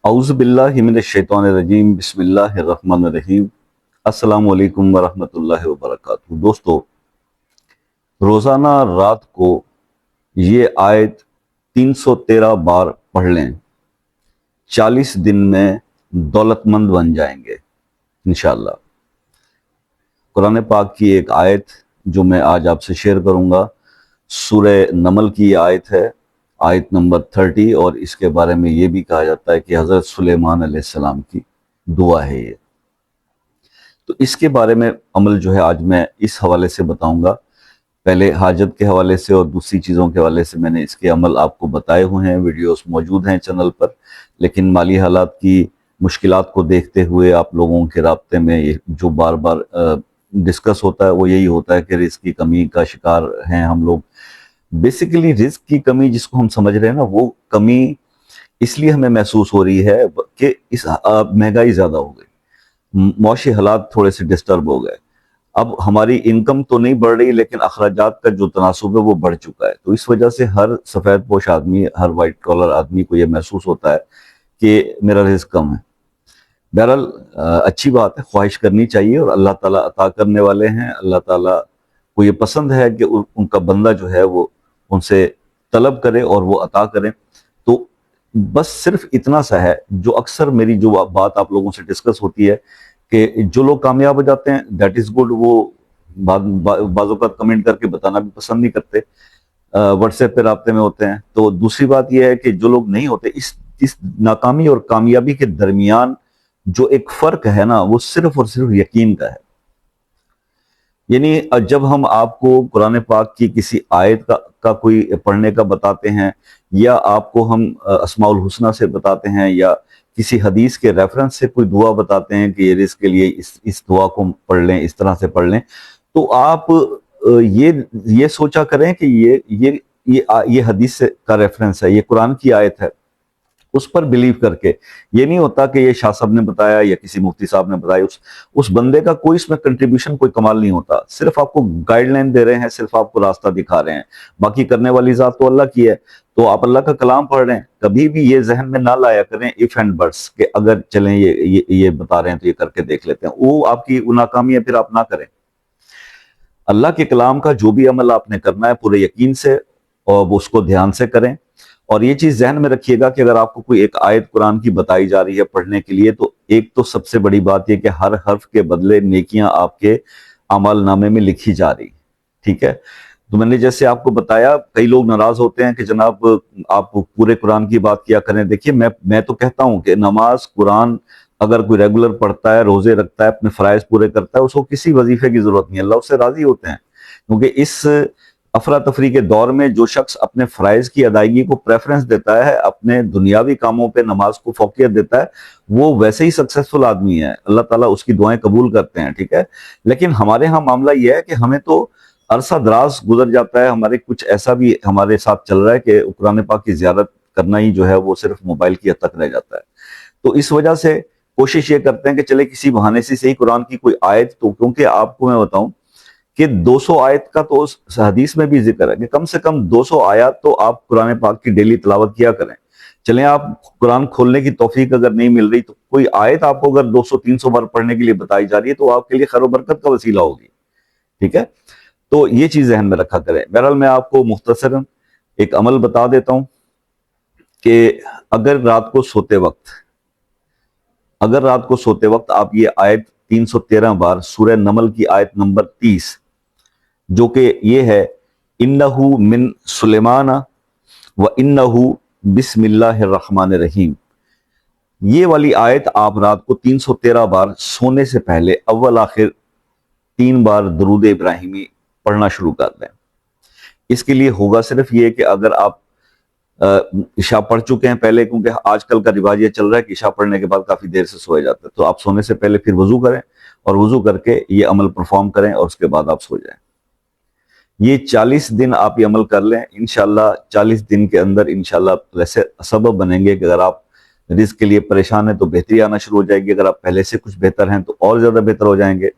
اعوذ باللہ من الشیطان الرجیم، بسم اللہ الرحمن الرحیم۔ السلام علیکم ورحمۃ اللہ وبرکاتہ۔ دوستو، روزانہ رات کو یہ آیت 313 بار پڑھ لیں، 40 دن میں دولت مند بن جائیں گے انشاءاللہ۔ قرآن پاک کی ایک آیت جو میں آج آپ سے شیئر کروں گا، سورہ نمل کی آیت ہے، آیت نمبر 30، اور اس کے بارے میں یہ بھی کہا جاتا ہے کہ حضرت سلیمان علیہ السلام کی دعا ہے یہ۔ تو اس کے بارے میں عمل جو ہے آج میں اس حوالے سے بتاؤں گا۔ پہلے حاجت کے حوالے سے اور دوسری چیزوں کے حوالے سے میں نے اس کے عمل آپ کو بتائے ہوئے ہیں، ویڈیوز موجود ہیں چینل پر، لیکن مالی حالات کی مشکلات کو دیکھتے ہوئے آپ لوگوں کے رابطے میں یہ جو بار بار ڈسکس ہوتا ہے وہ یہی ہوتا ہے کہ رزق کی کمی کا شکار ہیں ہم لوگ۔ بیسیکلی رزق کی کمی جس کو ہم سمجھ رہے ہیں نا، وہ کمی اس لیے ہمیں محسوس ہو رہی ہے کہ اس مہنگائی زیادہ ہو گئی، معاشی حالات تھوڑے سے ڈسٹرب ہو گئے۔ اب ہماری انکم تو نہیں بڑھ رہی لیکن اخراجات کا جو تناسب ہے وہ بڑھ چکا ہے، تو اس وجہ سے ہر سفید پوش آدمی، ہر وائٹ کالر آدمی کو یہ محسوس ہوتا ہے کہ میرا رزق کم ہے۔ بہرحال اچھی بات ہے، خواہش کرنی چاہیے، اور اللہ تعالیٰ عطا کرنے والے ہیں۔ اللہ تعالیٰ کو یہ پسند ہے کہ ان کا بندہ جو ہے وہ ان سے طلب کرے اور وہ عطا کریں۔ تو بس صرف اتنا سا ہے جو اکثر میری جو بات آپ لوگوں سے ڈسکس ہوتی ہے کہ جو لوگ کامیاب ہو جاتے ہیں دیٹ از گڈ، وہ بعض اوقات کمنٹ کر کے بتانا بھی پسند نہیں کرتے، واٹس ایپ پہ رابطے میں ہوتے ہیں۔ تو دوسری بات یہ ہے کہ جو لوگ نہیں ہوتے، اس ناکامی اور کامیابی کے درمیان جو ایک فرق ہے نا، وہ صرف اور صرف یقین کا ہے۔ یعنی جب ہم آپ کو قرآن پاک کی کسی آیت کا کوئی پڑھنے کا بتاتے ہیں، یا آپ کو ہم اسماء الحسنہ سے بتاتے ہیں، یا کسی حدیث کے ریفرنس سے کوئی دعا بتاتے ہیں کہ یہ رزق کے لیے اس دعا کو پڑھ لیں، اس طرح سے پڑھ لیں، تو آپ یہ سوچا کریں کہ یہ حدیث کا ریفرنس ہے، یہ قرآن کی آیت ہے، اس پر بلیو کر کے۔ یہ نہیں ہوتا کہ یہ شاہ صاحب نے بتایا یا کسی مفتی صاحب نے بتایا، اس بندے کا کوئی اس میں کنٹریبیوشن، کوئی کمال نہیں ہوتا، صرف آپ کو گائیڈ لائن دے رہے ہیں، صرف آپ کو راستہ دکھا رہے ہیں، باقی کرنے والی ذات تو اللہ کی ہے۔ تو آپ اللہ کا کلام پڑھ رہے ہیں، کبھی بھی یہ ذہن میں نہ لایا کریں اف اینڈ بٹس کہ اگر چلیں یہ بتا رہے ہیں تو یہ کر کے دیکھ لیتے ہیں، وہ آپ کی ناکامی ہے، پھر آپ نہ کریں۔ اللہ کے کلام کا جو بھی عمل آپ نے کرنا ہے پورے یقین سے اور اس کو دھیان سے کریں۔ اور یہ چیز ذہن میں رکھیے گا کہ اگر آپ کو کوئی ایک آیت قرآن کی بتائی جا رہی ہے پڑھنے کے لیے، تو ایک تو سب سے بڑی بات یہ کہ ہر حرف کے بدلے نیکیاں آپ کے اعمال نامے میں لکھی جا رہی، ٹھیک ہے؟ تو میں نے جیسے آپ کو بتایا، کئی لوگ ناراض ہوتے ہیں کہ جناب آپ پورے قرآن کی بات کیا کریں۔ دیکھیے، میں تو کہتا ہوں کہ نماز، قرآن اگر کوئی ریگولر پڑھتا ہے، روزے رکھتا ہے، اپنے فرائض پورے کرتا ہے، اس کو کسی وظیفے کی ضرورت نہیں ہے، اللہ اس سے راضی ہوتے ہیں۔ کیونکہ اس افراتفری کے دور میں جو شخص اپنے فرائض کی ادائیگی کو پریفرنس دیتا ہے، اپنے دنیاوی کاموں پہ نماز کو فوقیت دیتا ہے، وہ ویسے ہی سکسیسفل آدمی ہے، اللہ تعالیٰ اس کی دعائیں قبول کرتے ہیں، ٹھیک ہے؟ لیکن ہمارے ہاں معاملہ یہ ہے کہ ہمیں تو عرصہ دراز گزر جاتا ہے، ہمارے کچھ ایسا بھی ہمارے ساتھ چل رہا ہے کہ قرآن پاک کی زیارت کرنا ہی جو ہے وہ صرف موبائل کی حد تک رہ جاتا ہے۔ تو اس وجہ سے کوشش یہ کرتے ہیں کہ چلے کسی بہانے سے صحیح قرآن کی کوئی آیت، تو کیونکہ آپ کو میں بتاؤں کہ 200 آیت کا تو اس حدیث میں بھی ذکر ہے کہ کم سے کم 200 آیات تو آپ قرآن پاک کی ڈیلی تلاوت کیا کریں۔ چلیں آپ قرآن کھولنے کی توفیق اگر نہیں مل رہی تو کوئی آیت آپ کو اگر 200-300 بار پڑھنے کے لیے بتائی جا رہی ہے تو آپ کے لیے خیر و برکت کا وسیلہ ہوگی، ٹھیک ہے؟ تو یہ چیز ذہن میں رکھا کریں۔ بہرحال میں آپ کو مختصراً ایک عمل بتا دیتا ہوں کہ اگر رات کو سوتے وقت آپ یہ آیت 313 بار سورہ نمل کی آیت نمبر 30، جو کہ یہ ہے انہو من سلیمان و انہو بسم اللہ الرحمن الرحیم، یہ والی آیت آپ رات کو 313 بار سونے سے پہلے اول آخر 3 بار درود ابراہیمی پڑھنا شروع کر دیں۔ اس کے لیے ہوگا صرف یہ کہ اگر آپ عشاء پڑھ چکے ہیں پہلے، کیونکہ آج کل کا رواج یہ چل رہا ہے کہ عشاء پڑھنے کے بعد کافی دیر سے سوئے جاتے ہیں، تو آپ سونے سے پہلے پھر وضو کریں اور وضو کر کے یہ عمل پرفارم کریں اور اس کے بعد آپ سو جائیں۔ یہ 40 دن آپ یہ عمل کر لیں، انشاءاللہ 40 دن کے اندر انشاءاللہ ویسے سبب بنیں گے کہ اگر آپ رزق کے لیے پریشان ہیں تو بہتری آنا شروع ہو جائے گی، اگر آپ پہلے سے کچھ بہتر ہیں تو اور زیادہ بہتر ہو جائیں گے۔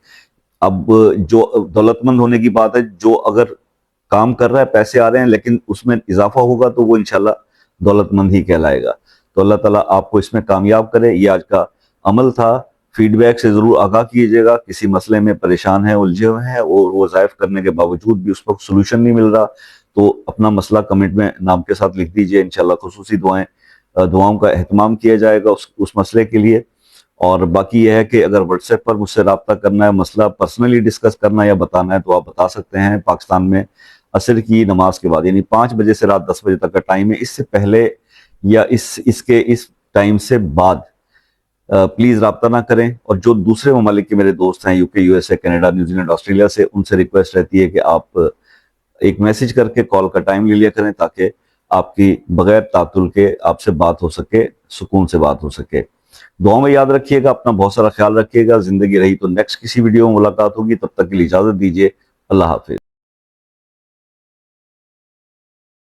اب جو دولت مند ہونے کی بات ہے، جو اگر کام کر رہا ہے، پیسے آ رہے ہیں لیکن اس میں اضافہ ہوگا تو وہ انشاءاللہ دولت مند ہی کہلائے گا۔ تو اللہ تعالیٰ آپ کو اس میں کامیاب کرے۔ یہ آج کا عمل تھا۔ فیڈ بیک سے ضرور آگاہ کیجیے گا۔ کسی مسئلے میں پریشان ہیں، الجھے ہوئے ہیں اور وظائف کرنے کے باوجود بھی اس پر سولوشن نہیں مل رہا، تو اپنا مسئلہ کمنٹ میں نام کے ساتھ لکھ دیجئے۔ انشاءاللہ خصوصی دعاؤں کا اہتمام کیا جائے گا اس مسئلے کے لیے۔ اور باقی یہ ہے کہ اگر واٹس ایپ پر مجھ سے رابطہ کرنا ہے، مسئلہ پرسنلی ڈسکس کرنا ہے یا بتانا ہے، تو آپ بتا سکتے ہیں۔ پاکستان میں عصر کی نماز کے بعد، یعنی 5 بجے سے رات 10 بجے تک کا ٹائم ہے۔ اس سے پہلے یا اس ٹائم سے بعد پلیز رابطہ نہ کریں۔ اور جو دوسرے ممالک کے میرے دوست ہیں، یو کے، U S A, Canada, New Zealand, Australia سے، ان سے ریکویسٹ رہتی ہے کہ آپ ایک میسج کر کے کال کا ٹائم لے لیا کریں، تاکہ آپ کی بغیر تعطل کے آپ سے بات ہو سکے، سکون سے بات ہو سکے۔ دعاؤں میں یاد رکھیے گا، اپنا بہت سارا خیال رکھیے گا۔ زندگی رہی تو نیکسٹ کسی ویڈیو میں ملاقات ہوگی، تب تک کے لیے اجازت دیجیے۔ اللہ حافظ۔